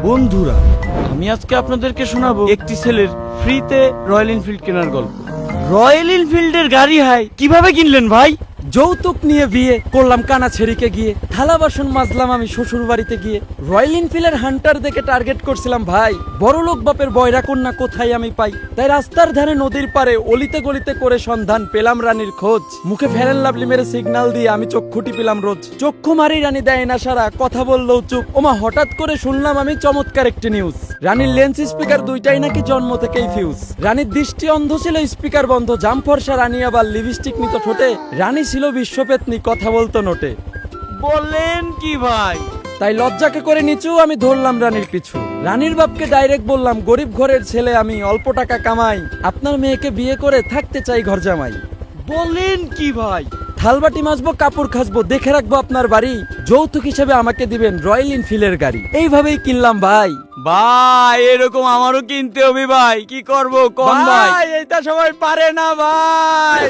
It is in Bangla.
বন্ধুরা, আমি আজকে আপনাদেরকে শোনাবো একটি ছেলের ফ্রিতে রয়্যাল এনফিল্ড কেনার গল্প। রয়্যাল এনফিল্ডের গাড়ি হাই কিভাবে কিনলেন ভাই? যৌতুক নিয়ে বিয়ে করলাম কানা ছেড়িকে গিয়ে, থালা বাসন মাজলাম আমি শ্বশুর বাড়িতে গিয়ে। রয়্যাল এনফিল্ডের হান্টার দেখে টার্গেট করছিলাম ভাই, বড়লোক বাপের বয়রা কন্যা কোথায় আমি পাই। তাই রাস্তার ধারে নদীর পারে অলিতে গলিতে করে সন্ধান পেলাম রানীর খোঁজ। মুখে ফেরেন লাভলি মেরে সিগন্যাল দিয়ে আমি চক্ষুটি পেলাম রোজ। চক্ষু মারি রানী দেয় না সারা, কথা বললেও চুপ। ওমা হঠাৎ করে শুনলাম আমি চমৎকার একটি নিউজ, রানীর লেন্স স্পিকার দুইটাই নাকি জন্ম থেকেই ফিউজ। রানীর দৃষ্টি অন্ধ ছিল, স্পিকার বন্ধ, জাম ফর্সা রানী আবার লিপস্টিক নিত ঠোঁটে। রানী ছিল বিশ্বপেতনি, কথা বলতো নোটে। বলেন কি ভাই? তাই লজ্জাকে করে নিচু আমি ধরলাম রানীর পিছু। রানীর বাপকে ডাইরেক্ট বললাম, গরিব ঘরের ছেলে আমি, অল্প টাকা কামাই, আপনার মেয়েকে বিয়ে করে থাকতে চাই ঘর জামাই। বলেন কি ভাই? থালবাটি মাজবো, কাপড় খাসবো, দেখে রাখবো আপনার বাড়ি, যৌতুক হিসেবে আমাকে দিবেন রয়্যাল এনফিল্ডের গাড়ি। এইভাবেই কিনলাম ভাই। ভাই এরকম আমারও কিনতে হবে ভাই, কি করবো কোন ভাই? এটা সবাই পারে না ভাই।